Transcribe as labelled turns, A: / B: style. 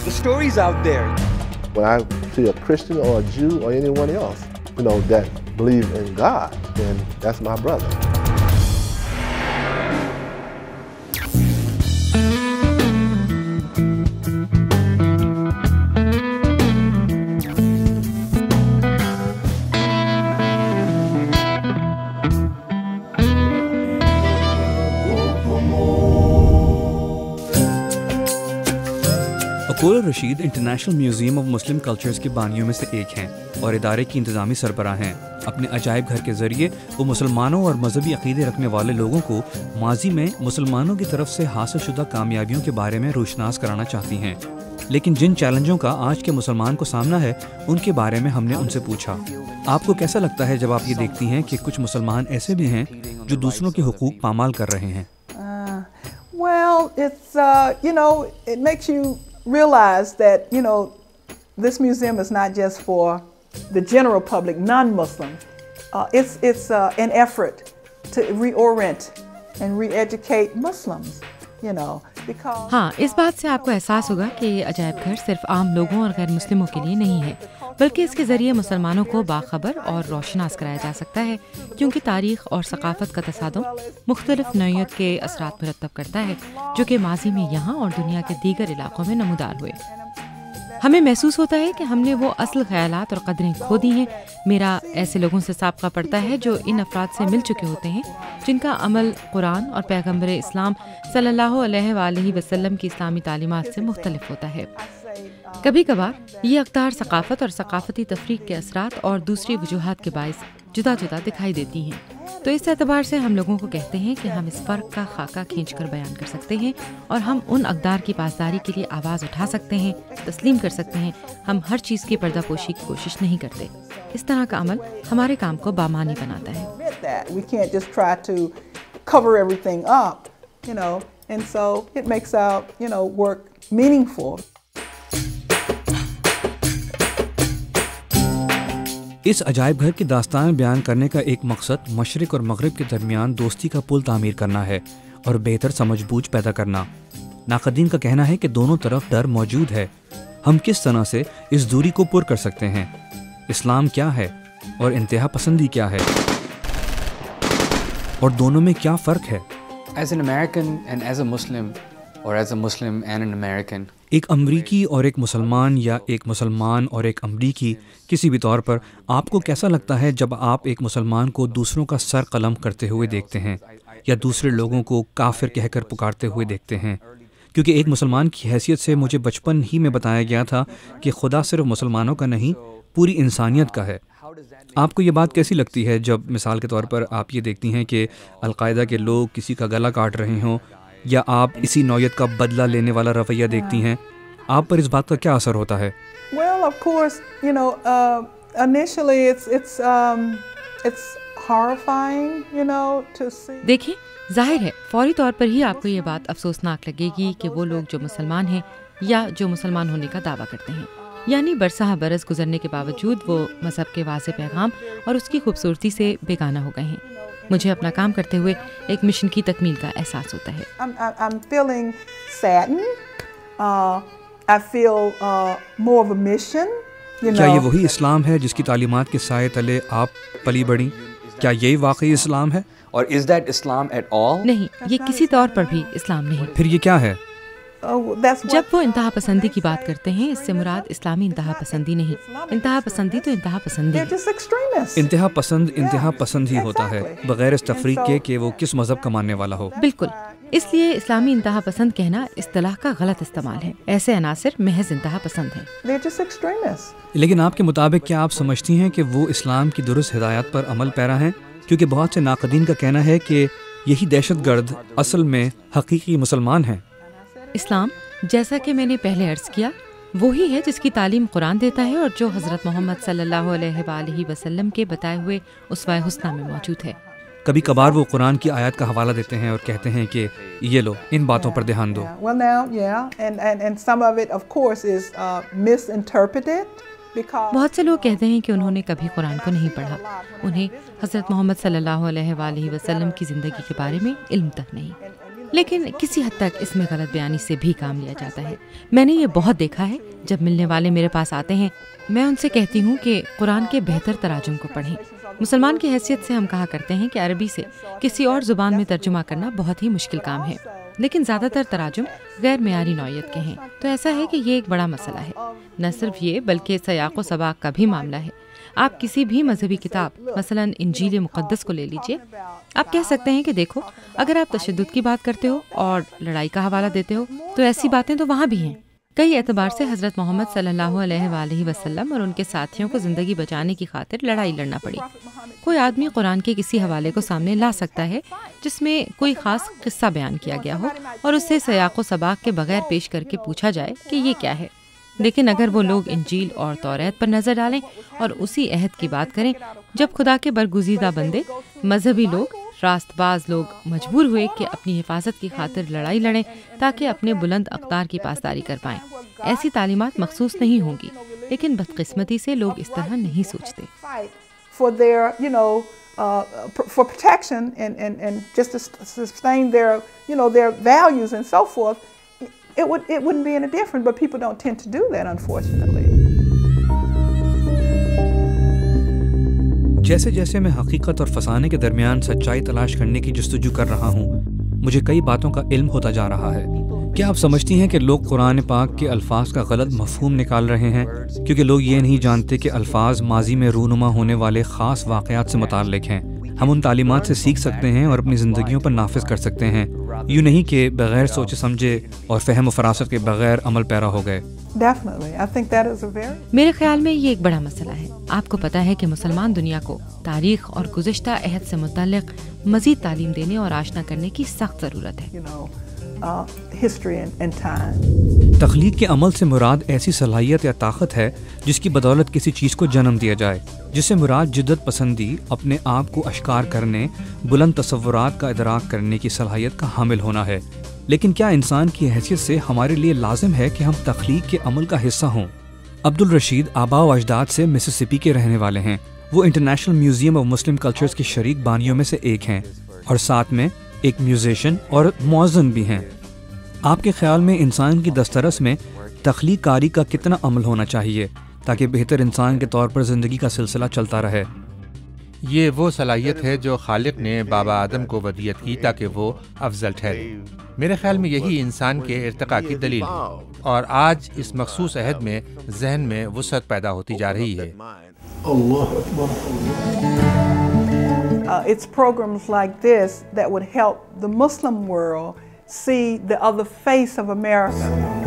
A: The stories out there.
B: When I see a Christian or a Jew or anyone else, that believe in God, then that's my brother.
C: Akola Rashid international museum of Muslim cultures के बानियों में से एक हैं और इदारे की इंतज़ामी सरबराह हैं। अपने अजायब घर के ज़रिए वो मुसलमानों और मजहबी अक़ीदे रखने वाले लोगों को माजी में मुसलमानों की तरफ से हासिल शुदा कामयाबियों के बारे में रोशनास कराना चाहती हैं। लेकिन जिन चैलेंजों का आज के मुसलमान को सामना है उनके बारे में हमने उनसे पूछा। आपको कैसा लगता है जब आप ये देखती हैं कि कुछ मुसलमान ऐसे भी हैं जो दूसरों के हुकूक पामाल कर रहे हैं?
D: Well, it's it makes you realize that this museum is not just for the general public, non-Muslim. It's an effort to reorient and re-educate Muslims, because
E: हाँ, इस बात से आपको एहसास होगा कि ये अजायब घर सिर्फ आम लोगों और गैर मुस्लिमों के लिए नहीं है, बल्कि इसके ज़रिए मुसलमानों को बाखबर और रोशनास कराया जा सकता है, क्योंकि तारीख़ और सकाफ़त का तसादुम मुख्तलिफ नौइयत के असरात मुरतब करता है, जो कि माजी में यहाँ और दुनिया के दीगर इलाक़ों में नमूदार हुए। हमें महसूस होता है कि हमने वो असल ख़यालात और कदरें खो दी हैं। मेरा ऐसे लोगों से साबका पड़ता है जो इन अफराद से मिल चुके होते हैं, जिनका अमल कुरान और पैगम्बर इस्लाम सल्लल्लाहु अलैहि वसल्लम की इस्लामी तालीमात से मुख्तलिफ होता है। कभी कभार ये अक़दार सकाफ़त और सकाफ़ती तफरीक के असरात और दूसरी वजूहात के बाइस जुदा जुदा दिखाई देती हैं। तो इस एतबार से हम लोगों को कहते हैं कि हम इस फ़र्क का खाका खींच कर बयान कर सकते हैं और हम उन अक़दार की पासदारी के लिए आवाज़ उठा सकते हैं, तस्लीम कर सकते हैं। हम हर चीज़ की पर्दापोशी की कोशिश नहीं करते। इस तरह का अमल हमारे काम को बामानी बनाता है।
D: We can't just try to cover everything up, and so it makes our, work meaningful.
C: इस अजायब घर की दास्तान बयान करने का एक मकसद मशरिक और मगरिब के दरमियान दोस्ती का पुल तामीर करना है और बेहतर समझ बूझ पैदा करना। नाक़दीन का कहना है कि दोनों तरफ डर मौजूद है। हम किस तरह से इस दूरी को पुर कर सकते हैं? इस्लाम क्या है और इंतहा पसंदी क्या है, और दोनों में क्या फ़र्क है?
F: As an American and as a Muslim, or as a Muslim and an American,
C: एक अमरीकी और एक मुसलमान या एक मुसलमान और एक अमरीकी, किसी भी तौर पर आपको कैसा लगता है जब आप एक मुसलमान को दूसरों का सर कलम करते हुए देखते हैं या दूसरे लोगों को काफिर कहकर पुकारते हुए देखते हैं? क्योंकि एक मुसलमान की हैसियत से मुझे बचपन ही में बताया गया था कि खुदा सिर्फ मुसलमानों का नहीं, पूरी इंसानियत का है। आपको ये बात कैसी लगती है जब मिसाल के तौर पर आप ये देखती हैं कि अलकायदा के लोग किसी का गला काट रहे हों, या आप इसी नौयत का बदला लेने वाला रवैया देखती हैं? आप पर इस बात का क्या असर होता है?
D: Well, of course, initially it's horrifying, to see.
E: देखिए, जाहिर है फौरी तौर पर ही आपको ये बात अफसोसनाक लगेगी कि वो लोग जो मुसलमान हैं या जो मुसलमान होने का दावा करते हैं, यानी बरसहा बरस गुजरने के बावजूद वो मज़हब के वाज़े पैगाम और उसकी खूबसूरती से बेगाना हो गए हैं। मुझे अपना काम करते हुए एक मिशन की तकमील का एहसास होता है।
D: I'm feeling saddened. I feel more of a mission.
C: क्या ये वही इस्लाम है जिसकी तालीमात के साए तले आप पली बढ़ी? क्या यही वाकई इस्लाम है?
F: or is that Islam at all?
E: नहीं, ये किसी तौर पर भी इस्लाम नहीं।
C: फिर ये क्या है?
E: जब वो इंतहा पसंदी की बात करते हैं, इससे मुराद इस्लामी इंतहा पसंदी नहीं। इंतहा पसंदी तो इंतहा पसंदी है।
C: इंतहा पसंद ही होता है, बगैर इस तफरीक के कि वो किस मजहब का मानने वाला हो।
E: बिल्कुल, इसलिए इस्लामी इंतहा पसंद कहना इस्तिलाह का गलत इस्तेमाल है। ऐसे अनासिर महज इंतहा पसंद हैं।
C: लेकिन आपके मुताबिक क्या आप समझती हैं कि वो इस्लाम की दुरुस्त हिदायत पर अमल पैरा हैं? क्योंकि बहुत से नाक़दीन का कहना है कि यही दहशतगर्द असल में हकीकी मुसलमान हैं।
E: इस्लाम, जैसा कि मैंने पहले अर्ज़ किया, वही है जिसकी तालीम कुरान देता है और जो हज़रत मोहम्मद सल्लल्लाहु अलैहि वसल्लम के बताए हुए उसवा हुस्ना में मौजूद है।
C: कभी कभार वो कुरान की आयत का हवाला देते हैं और कहते हैं कि ये लो, इन बातों पर ध्यान दो।
E: बहुत से लोग कहते हैं कि उन्होंने कभी कुरान को नहीं पढ़ा, उन्हें हज़रत मोहम्मद सल्लल्लाहु अलैहि वसल्लम की ज़िंदगी के बारे में इल्म तक नहीं। لیکن کسی حد تک اس میں غلط بیانی سے بھی کام لیا جاتا ہے. میں نے یہ بہت دیکھا ہے. جب ملنے والے میرے پاس آتے ہیں میں ان سے کہتی ہوں کہ قرآن کے بہتر تراجم کو پڑھیں. مسلمان کی حیثیت سے ہم کہا کرتے ہیں کہ عربی سے کسی اور زبان میں ترجمہ کرنا بہت ہی مشکل کام ہے، لیکن زیادہ تر تراجم غیر معیاری نوعیت کے ہیں. تو ایسا ہے کہ یہ ایک بڑا مسئلہ ہے. نہ صرف یہ بلکہ سیاق و سباق کا بھی معاملہ ہے. آپ کسی بھی مذہبی کتاب مثلا انجیل مقدس کو لے لیجئے. آپ کہہ سکتے ہیں کہ دیکھو اگر آپ تشدد کی بات کرتے ہو اور لڑائی کا حوالہ دیتے ہو تو ایسی باتیں تو وہاں بھی ہیں. کئی اعتبار سے حضرت محمد صلی اللہ علیہ وآلہ وسلم اور ان کے ساتھیوں کو زندگی بچانے کی خاطر لڑائی لڑنا پڑی. کوئی آدمی قرآن کے کسی حوالے کو سامنے لا سکتا ہے جس میں کوئی خاص قصہ بیان کیا گیا ہو اور اسے سیاق و سباق کے بغیر پیش کر کے پوچھا جائے کہ یہ کیا ہے. لیکن اگر وہ لوگ انجیل اور توریت پر نظر ڈالیں اور اسی عہد کی بات کریں جب خدا کے برگزیدہ بندے مذہبی لوگ راست باز لوگ مجبور ہوئے کہ اپنی حفاظت کی خاطر لڑائی لڑیں تاکہ اپنے بلند اقدار کی پاسداری کر پائیں، ایسی تعلیمات مخصوص نہیں ہوں گی. لیکن بدقسمتی سے لوگ اس طرح نہیں سوچتے.
D: For their, for protection and just to sustain their, their values and so forth, it wouldn't be any different, but people don't tend to do that, unfortunately.
C: جیسے جیسے میں حقیقت اور فسانے کے درمیان سچائی تلاش کرنے کی جستجو کر رہا ہوں مجھے کئی باتوں کا علم ہوتا جا رہا ہے. کیا آپ سمجھتی ہیں کہ لوگ قرآن پاک کے الفاظ کا غلط مفہوم نکال رہے ہیں کیونکہ لوگ یہ نہیں جانتے کہ الفاظ ماضی میں رونما ہونے والے خاص واقعات سے متعلق ہیں. ہم ان تعلیمات سے سیکھ سکتے ہیں اور اپنی زندگیوں پر نافذ کر سکتے ہیں، یوں نہیں کہ بغیر سوچے سمجھے اور فہم و فراست کے بغیر عمل پیرا ہو گئے.
E: میرے خیال میں یہ ایک بڑا مسئلہ ہے. آپ کو پتہ ہے کہ مسلمان دنیا کو تاریخ اور گزشتہ عہد سے متعلق مزید تعلیم دینے اور آشنا کرنے کی سخت ضرورت ہے.
C: تخلیق کے عمل سے مراد ایسی صلاحیت یا طاقت ہے جس کی بدولت کسی چیز کو جنم دیا جائے، جس سے مراد جدت پسندی، اپنے آپ کو اشکار کرنے، بلند تصورات کا ادراک کرنے کی صلاحیت کا حامل ہونا ہے. لیکن کیا انسان کی حیثیت سے ہمارے لیے لازم ہے کہ ہم تخلیق کے عمل کا حصہ ہوں؟ عبدالرشید آباء و اجداد سے مسیسپی کے رہنے والے ہیں. وہ international museum of Muslim cultures کے شریک بانیوں میں سے ایک ہیں اور ساتھ میں ایک میوزیشین اور مؤذن بھی ہیں. آپ کے خیال میں انسان کی دسترس میں تخلیق کاری کا کتنا عمل ہونا چاہیے تاکہ بہتر انسان کے طور پر زندگی کا سلسلہ چلتا رہے؟
A: یہ وہ صلاحیت ہے جو خالق نے بابا آدم کو ودیت کی تاکہ وہ افضل ٹھہرے. میرے خیال میں یہی انسان کے ارتقاء کی دلیل ہے اور آج اس مخصوص عہد میں ذہن میں وسعت پیدا ہوتی جا رہی ہے.
D: It's programs like this that would help the Muslim world see the other face of America.